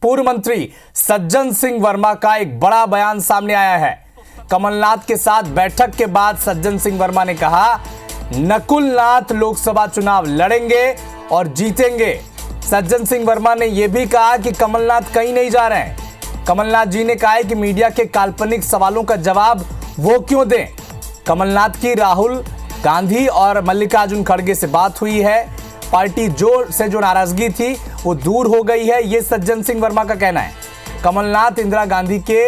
पूर्व मंत्री सज्जन सिंह वर्मा का एक बड़ा बयान सामने आया है। कमलनाथ के साथ बैठक के बाद सज्जन सिंह वर्मा ने कहा, नकुल नाथ लोकसभा चुनाव लड़ेंगे और जीतेंगे। सज्जन सिंह वर्मा ने यह भी कहा कि कमलनाथ कहीं नहीं जा रहे हैं। कमलनाथ जी ने कहा है कि मीडिया के काल्पनिक सवालों का जवाब वो क्यों दें। कमलनाथ की राहुल गांधी और मल्लिकार्जुन खड़गे से बात हुई है। पार्टी जो नाराजगी थी वो दूर हो गई है, ये सज्जन सिंह वर्मा का कहना है। कमलनाथ इंदिरा गांधी के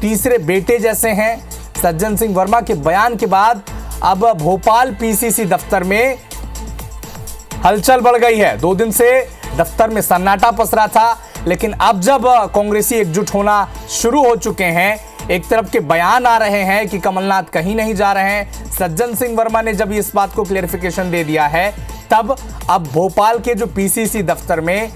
तीसरे बेटे जैसे हैं। सज्जन सिंह वर्मा के बयान के बाद अब भोपाल पीसीसी दफ्तर में हलचल बढ़ गई है। 2 दिन से दफ्तर में सन्नाटा पसरा था, लेकिन अब जब कांग्रेसी एकजुट होना शुरू हो चुके हैं, एक तरफ के बयान आ रहे हैं कि कमलनाथ कहीं नहीं जा रहे हैं। सज्जन सिंह वर्मा ने जब इस बात को क्लेरिफिकेशन दे दिया है, तब अब भोपाल के जो पीसीसी दफ्तर में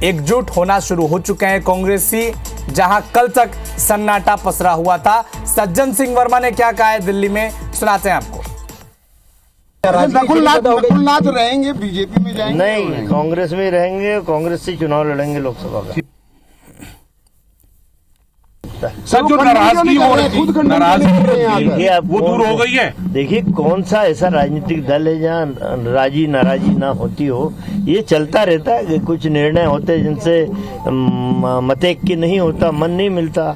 एकजुट होना शुरू हो चुके हैं कांग्रेसी, जहां कल तक सन्नाटा पसरा हुआ था। सज्जन सिंह वर्मा ने क्या कहा है दिल्ली में, सुनाते हैं आपको। नकुलनाथ रहेंगे, बीजेपी में जाएंगे? नहीं, कांग्रेस में रहेंगे। कांग्रेस से चुनाव लड़ेंगे लोकसभा का। सर, जो नाराजगी हो रही है, नाराजगी वो दूर हो गई है। देखिए, कौन सा ऐसा राजनीतिक दल है जहाँ राजी नाराजी ना होती हो। ये चलता रहता है कि कुछ निर्णय होते जिनसे मतेक की नहीं होता, मन नहीं मिलता,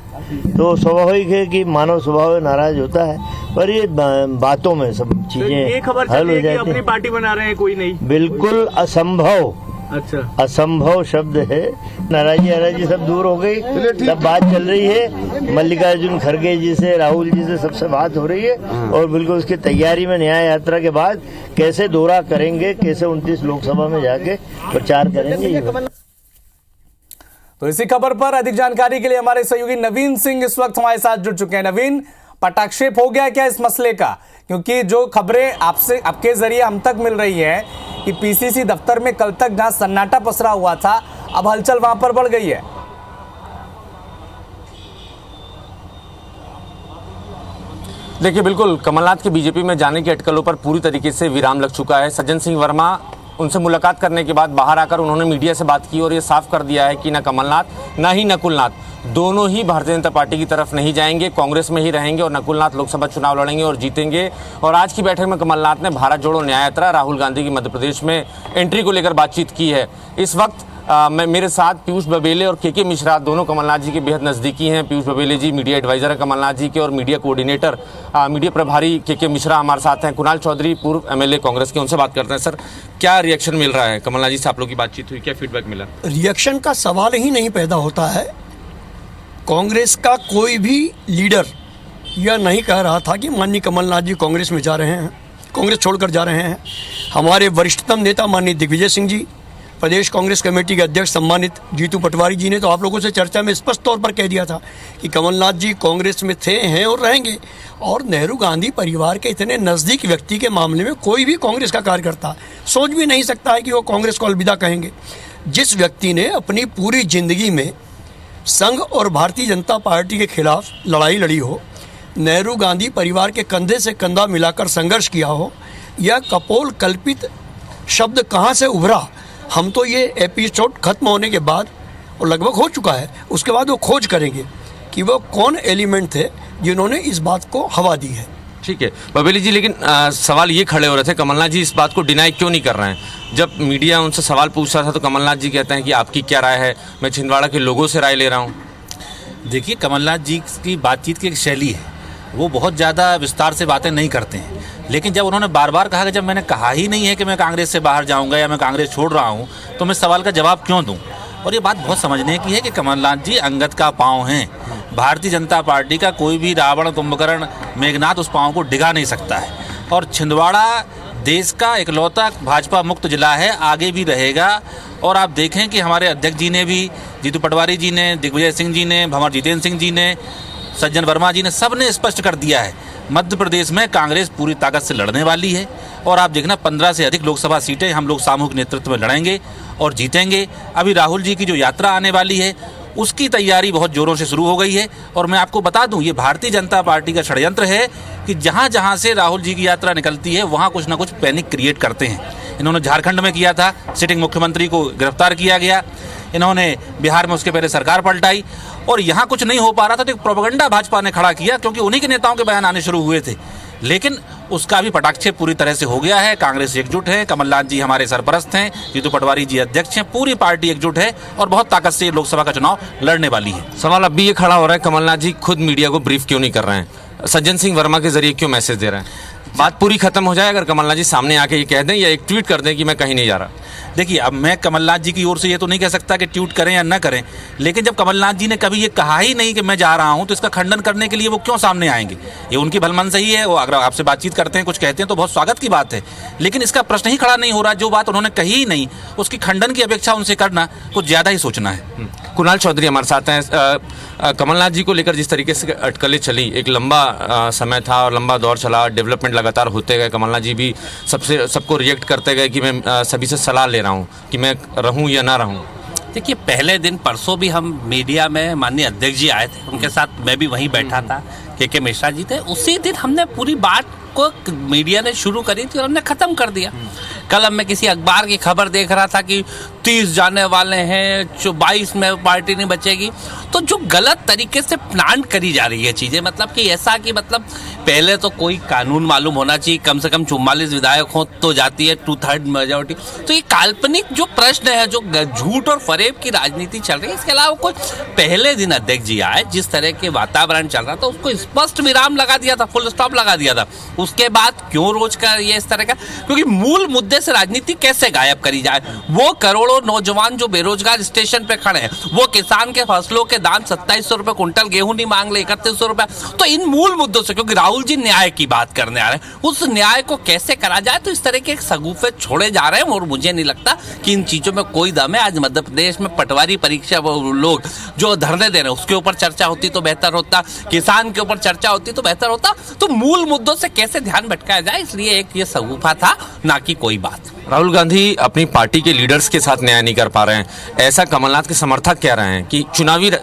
तो स्वाभाविक है कि मानव स्वभाव नाराज होता है। पर ये बातों में सब चीजें हल हो जाती हैं। अपनी पार्टी बना रहे हैं, कोई नहीं, बिल्कुल असंभव। अच्छा, असंभव शब्द है। नाराजी सब दूर हो गई। तब बात चल रही है मल्लिकार्जुन खड़गे जी से, राहुल जी से, सबसे बात हो रही है और बिल्कुल उसकी तैयारी में न्याय यात्रा के बाद कैसे दौरा करेंगे, कैसे 29 लोकसभा में जाके प्रचार करेंगे। तो इसी खबर पर अधिक जानकारी के लिए हमारे सहयोगी नवीन सिंह इस वक्त हमारे साथ जुड़ चुके हैं। नवीन, पटाक्षेप हो गया क्या इस मसले का? क्योंकि जो खबरें आपके जरिए हम तक मिल रही है कि पीसीसी दफ्तर में कल तक जहां सन्नाटा पसरा हुआ था, अब हलचल वहां पर बढ़ गई है। देखिए, बिल्कुल कमलनाथ के बीजेपी में जाने की अटकलों पर पूरी तरीके से विराम लग चुका है। सज्जन सिंह वर्मा उनसे मुलाकात करने के बाद बाहर आकर उन्होंने मीडिया से बात की और ये साफ कर दिया है कि ना कमलनाथ ना ही नकुलनाथ दोनों ही भारतीय जनता पार्टी की तरफ नहीं जाएंगे, कांग्रेस में ही रहेंगे और नकुलनाथ लोकसभा चुनाव लड़ेंगे और जीतेंगे। और आज की बैठक में कमलनाथ ने भारत जोड़ो न्याय यात्रा, राहुल गांधी की मध्य प्रदेश में एंट्री को लेकर बातचीत की है। इस वक्त मेरे साथ पीयूष बबेले और के मिश्रा, दोनों कमलनाथ जी के बेहद नज़दीकी हैं। पीयूष बबेले जी मीडिया एडवाइजर है कमलनाथ जी के और मीडिया कोऑर्डिनेटर, मीडिया प्रभारी के मिश्रा हमारे साथ हैं। कुणाल चौधरी, पूर्व एमएलए कांग्रेस के, उनसे बात करते हैं। सर, क्या रिएक्शन मिल रहा है? कमलनाथ जी से आप लोग की बातचीत हुई, क्या फीडबैक मिला? रिएक्शन का सवाल ही नहीं पैदा होता है। कांग्रेस का कोई भी लीडर यह नहीं कह रहा था कि माननीय कमलनाथ जी कांग्रेस में जा रहे हैं, कांग्रेस छोड़कर जा रहे हैं। हमारे वरिष्ठतम नेता माननीय दिग्विजय सिंह जी, प्रदेश कांग्रेस कमेटी के अध्यक्ष सम्मानित जीतू पटवारी जी ने तो आप लोगों से चर्चा में स्पष्ट तौर पर कह दिया था कि कमलनाथ जी कांग्रेस में थे, हैं और रहेंगे। और नेहरू गांधी परिवार के इतने नज़दीक व्यक्ति के मामले में कोई भी कांग्रेस का कार्यकर्ता सोच भी नहीं सकता है कि वो कांग्रेस को अलविदा कहेंगे। जिस व्यक्ति ने अपनी पूरी जिंदगी में संघ और भारतीय जनता पार्टी के खिलाफ लड़ाई लड़ी हो, नेहरू गांधी परिवार के कंधे से कंधा मिलाकर संघर्ष किया हो, यह कपोल कल्पित शब्द कहाँ से उभरा? हम तो ये एपिसोड खत्म होने के बाद, और लगभग हो चुका है, उसके बाद वो खोज करेंगे कि वो कौन एलिमेंट थे जिन्होंने इस बात को हवा दी है। ठीक है बबेली जी, लेकिन सवाल ये खड़े हो रहे थे, कमलनाथ जी इस बात को डिनाई क्यों नहीं कर रहे हैं? जब मीडिया उनसे सवाल पूछ रहा था तो कमलनाथ जी कहते हैं कि आपकी क्या राय है, मैं छिंदवाड़ा के लोगों से राय ले रहा हूँ। देखिए, कमलनाथ जी की बातचीत की एक शैली है, वो बहुत ज़्यादा विस्तार से बातें नहीं करते हैं। लेकिन जब उन्होंने बार बार कहा कि जब मैंने कहा ही नहीं है कि मैं कांग्रेस से बाहर जाऊंगा या मैं कांग्रेस छोड़ रहा हूं, तो मैं सवाल का जवाब क्यों दूं? और ये बात बहुत समझने की है कि कमलनाथ जी अंगद का पाँव हैं। भारतीय जनता पार्टी का कोई भी रावण, कुंभकर्ण, मेघनाथ उस पाँव को डिगा नहीं सकता है। और छिंदवाड़ा देश का इकलौता भाजपा मुक्त जिला है, आगे भी रहेगा। और आप देखें कि हमारे अध्यक्ष जी ने भी, जीतू पटवारी जी ने, दिग्विजय सिंह जी ने, भंवर जितेंद्र सिंह जी ने, सज्जन वर्मा जी ने, सब ने स्पष्ट कर दिया है मध्य प्रदेश में कांग्रेस पूरी ताकत से लड़ने वाली है। और आप देखना 15 से अधिक लोकसभा सीटें हम लोग सामूहिक नेतृत्व में लड़ेंगे और जीतेंगे। अभी राहुल जी की जो यात्रा आने वाली है उसकी तैयारी बहुत जोरों से शुरू हो गई है। और मैं आपको बता दूं, ये भारतीय जनता पार्टी का षड्यंत्र है कि जहां जहां से राहुल जी की यात्रा निकलती है वहां कुछ ना कुछ पैनिक क्रिएट करते हैं। इन्होंने झारखंड में किया था, सिटिंग मुख्यमंत्री को गिरफ्तार किया गया। इन्होंने बिहार में उसके पहले सरकार पलटाई, और यहाँ कुछ नहीं हो पा रहा था तो एक प्रोपेगेंडा भाजपा ने खड़ा किया, क्योंकि उन्हीं के नेताओं के बयान आने शुरू हुए थे। लेकिन उसका भी पटाक्षेप पूरी तरह से हो गया है। कांग्रेस एकजुट है, कमलनाथ जी हमारे सरपरस्त हैं, जीतू पटवारी जी अध्यक्ष हैं, पूरी पार्टी एकजुट है और बहुत ताकत से लोकसभा का चुनाव लड़ने वाली है। सवाल अब भी ये खड़ा हो रहा है, कमलनाथ जी खुद मीडिया को ब्रीफ क्यों नहीं कर रहे हैं, सज्जन सिंह वर्मा के जरिए क्यों मैसेज दे रहे हैं? बात पूरी खत्म हो जाए अगर कमलनाथ जी सामने आके ये कह दें या एक ट्वीट कर दें कि मैं कहीं नहीं जा रहा। देखिए, अब मैं कमलनाथ जी की ओर से ये तो नहीं कह सकता कि ट्वीट करें या न करें, लेकिन जब कमलनाथ जी ने कभी ये कहा ही नहीं कि मैं जा रहा हूं, तो इसका खंडन करने के लिए वो क्यों सामने आएंगे? ये उनकी भलमनसी ही है, वो अगर आपसे बातचीत करते हैं, कुछ कहते हैं तो बहुत स्वागत की बात है, लेकिन इसका प्रश्न ही खड़ा नहीं हो रहा। जो बात उन्होंने कही ही नहीं, उसकी खंडन की अपेक्षा उनसे करना कुछ ज़्यादा ही सोचना है। कुणाल चौधरी हमारे साथ हैं। कमलनाथ जी को लेकर जिस तरीके से अटकलें चली, एक लंबा समय था और लंबा दौर चला, डेवलपमेंट लगातार होते गए, कमलनाथ जी भी सबको रिएक्ट करते गए कि मैं सभी से सलाह ले रहा हूँ कि मैं रहूँ या ना रहूँ। देखिए, पहले दिन परसों भी हम मीडिया में माननीय अध्यक्ष जी आए थे, उनके साथ मैं भी वहीं बैठा था, के मिश्रा जी थे। उसी दिन हमने पूरी बात को मीडिया ने शुरू करी थी और हमने ख़त्म कर दिया। कल अब मैं किसी अखबार की खबर देख रहा था कि 30 जाने वाले हैं, 22 में पार्टी नहीं बचेगी। तो जो गलत तरीके से प्लान करी जा रही है चीज़ें, मतलब कि ऐसा कि मतलब पहले तो कोई कानून मालूम होना चाहिए, कम से कम 44 विधायक हो तो जाती है 2/3 मेजॉरिटी। तो ये काल्पनिक जो प्रश्न है, जो झूठ और फरेब की राजनीति चल रही है, इसके अलावा कोई पहले दिन अध्यक्ष जी आए, जिस तरह के वातावरण चल रहा था उसको स्पष्ट विराम लगा दिया था, फुल स्टॉप लगा दिया था। उसके बाद क्यों रोज का ये इस तरह का, क्योंकि मूल मुद्दे से राजनीति कैसे गायब करी जाए। वो करोड़ों नौजवान जो बेरोजगार स्टेशन पे खड़े हैं, वो किसान के फसलों के दाम 2700 रुपए कुंटल, गेहूं नहीं मांग ले 3100 रुपए। तो इन मूल मुद्दों से, क्योंकि राहुल जी न्याय की बात करने आ रहे हैं, उस न्याय को कैसे करा जाए, तो इस तरह के सगुफे छोड़े जा रहे हैं। और मुझे नहीं लगता कि इन चीजों में कोई दम है। आज मध्य प्रदेश में पटवारी परीक्षा लोग जो धरने दे रहे हैं, उसके ऊपर चर्चा होती तो बेहतर होता, किसान के ऊपर चर्चा होती तो बेहतर होता। तो मूल मुद्दों से कैसे ध्यान भटकाया जाए, इसलिए एक ये सगुफा था, ना कि कोई बात। राहुल गांधी अपनी पार्टी के लीडर्स के साथ न्याय नहीं कर पा रहे हैं, ऐसा कमलनाथ के समर्थक कह रहे हैं कि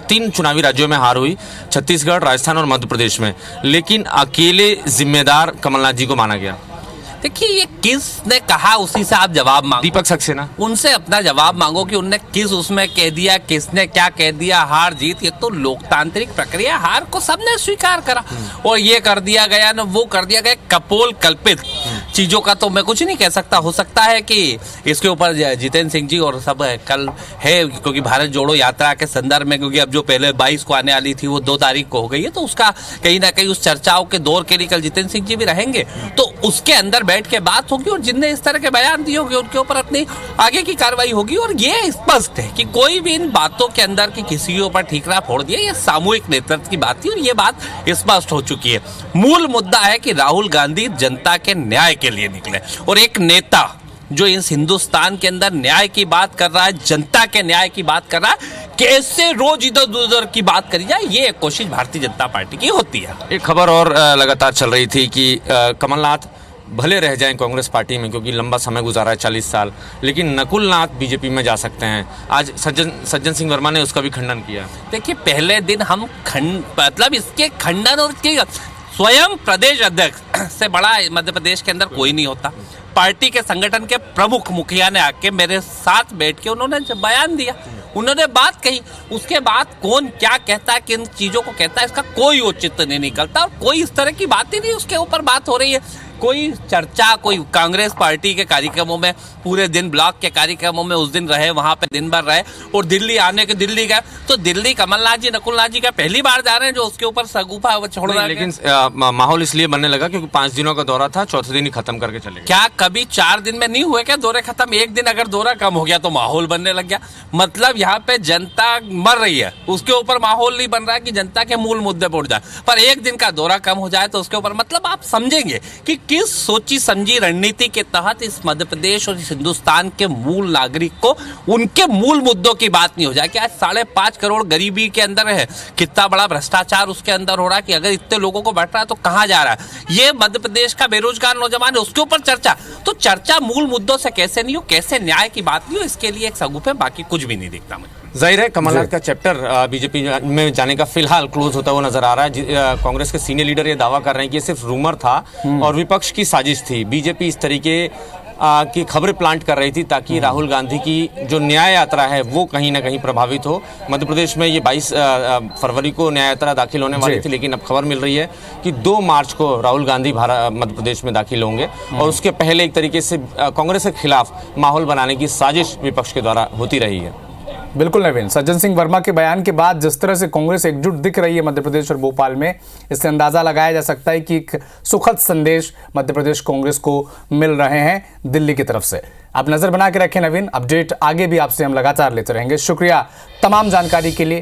3 चुनावी राज्यों में हार हुई, छत्तीसगढ़, राजस्थान और मध्य प्रदेश में, लेकिन अकेले जिम्मेदार कमलनाथ जी को माना गया। देखिए, ये किसने कहा उसी से आप जवाब मांगो। दीपक सक्सेना, उनसे अपना जवाब मांगो कि उनने किस उसमें कह दिया, किसने क्या कह दिया। हार जीत ये तो लोकतांत्रिक प्रक्रिया, हार को सबने स्वीकार करा और ये कर दिया गया ना वो कर दिया गया, कपोल कल्पित चीजों का तो मैं कुछ नहीं कह सकता। हो सकता है कि इसके ऊपर जितेंद्र सिंह जी और सब कल है, क्योंकि भारत जोड़ो यात्रा के संदर्भ में, क्योंकि अब जो पहले 22 को आने वाली थी वो 2 तारीख को हो गई है, तो उसका कहीं ना कहीं उस चर्चाओं के दौर के लिए कल जितेंद्र सिंह जी भी रहेंगे, तो उसके अंदर बैठ के बात होगी और जिनने इस तरह के बयान दिए होंगे उनके ऊपर अपनी आगे की कार्रवाई होगी। और ये स्पष्ट है कि कोई भी इन बातों के अंदर की किसी के ऊपर ठीकरा फोड़ दिया, ये सामूहिक नेतृत्व की बात थी और ये बात स्पष्ट हो चुकी है। मूल मुद्दा है कि राहुल गांधी जनता के न्याय के लिए निकले, और एक नेता जो इस हिंदुस्तान के अंदर न्याय की बात कर रहा है, जनता के न्याय की बात कर रहा है, कैसे रोज इधर उधर की बात करी जाए, ये एक कोशिश भारतीय जनता पार्टी की होती है। एक खबर और लगातार चल रही थी कि कमलनाथ भले रह जाएं कांग्रेस पार्टी में, क्योंकि लंबा समय गुजारा है 40 साल, लेकिन नकुल नाथ बीजेपी में जा सकते हैं। आज सज्जन सिंह वर्मा ने उसका भी खंडन किया। देखिए, पहले दिन हम मतलब इसके खंडन और इसके स्वयं प्रदेश अध्यक्ष से बड़ा मध्य प्रदेश के अंदर कोई नहीं होता। पार्टी के संगठन के प्रमुख मुखिया ने आके मेरे साथ बैठ के उन्होंने बयान दिया, उन्होंने बात कही। उसके बाद कौन क्या कहता है, किन चीजों को कहता है, इसका कोई औचित्य नहीं निकलता और कोई इस तरह की बात ही नहीं उसके ऊपर बात हो रही है। कोई चर्चा, कोई कांग्रेस पार्टी के कार्यक्रमों में, पूरे दिन ब्लॉक के कार्यक्रमों में उस दिन रहे, वहां पे दिन भर रहे, और दिल्ली आने के दिल्ली गए, तो दिल्ली कमलनाथ जी, नकुलनाथ जी का पहली बार जा रहे हैं जो उसके ऊपर सगुफा छोड़ रहा है। लेकिन माहौल इसलिए बनने लगा क्योंकि 5 दिनों का दौरा था, चौथे दिन ही खत्म करके चले। क्या कभी 4 दिन में नहीं हुए क्या दौरे खत्म? एक दिन अगर दौरा कम हो गया तो माहौल बनने लग गया। मतलब यहाँ पे जनता मर रही है, उसके ऊपर माहौल नहीं बन रहा है कि जनता के मूल मुद्दे पर उठ जाए, पर एक दिन का दौरा कम हो जाए तो उसके ऊपर, मतलब आप समझेंगे कि किस सोची समझी रणनीति के तहत इस मध्य प्रदेश और इस हिंदुस्तान के मूल नागरिक को उनके मूल मुद्दों की बात नहीं हो जाए कि आज 5.5 करोड़ गरीबी के अंदर है, कितना बड़ा भ्रष्टाचार उसके अंदर हो रहा है कि अगर इतने लोगों को बैठ रहा है तो कहां जा रहा है। ये मध्य प्रदेश का बेरोजगार नौजवान है, उसके ऊपर चर्चा, तो चर्चा मूल मुद्दों से कैसे नहीं हो, कैसे न्याय की बात नहीं हो, इसके लिए एक सगुफ है, बाकी कुछ भी नहीं दिखता मुझे। जाहिर है कमलनाथ का चैप्टर बीजेपी में जाने का फिलहाल क्लोज होता हुआ नजर आ रहा है। कांग्रेस के सीनियर लीडर ये दावा कर रहे हैं कि ये सिर्फ रूमर था और विपक्ष की साजिश थी। बीजेपी इस तरीके की खबरें प्लांट कर रही थी ताकि राहुल गांधी की जो न्याय यात्रा है वो कहीं ना कहीं प्रभावित हो। मध्य प्रदेश में ये 22 फरवरी को न्याय यात्रा दाखिल होने वाली थी, लेकिन अब खबर मिल रही है कि 2 मार्च को राहुल गांधी मध्य प्रदेश में दाखिल होंगे और उसके पहले एक तरीके से कांग्रेस के खिलाफ माहौल बनाने की साजिश विपक्ष के द्वारा होती रही है। बिल्कुल नवीन, सज्जन सिंह वर्मा के बयान के बाद जिस तरह से कांग्रेस एकजुट दिख रही है मध्य प्रदेश और भोपाल में, इससे अंदाजा लगाया जा सकता है कि एक सुखद संदेश मध्य प्रदेश कांग्रेस को मिल रहे हैं दिल्ली की तरफ से। आप नजर बना के रखें नवीन, अपडेट आगे भी आपसे हम लगातार लेते रहेंगे। शुक्रिया तमाम जानकारी के लिए।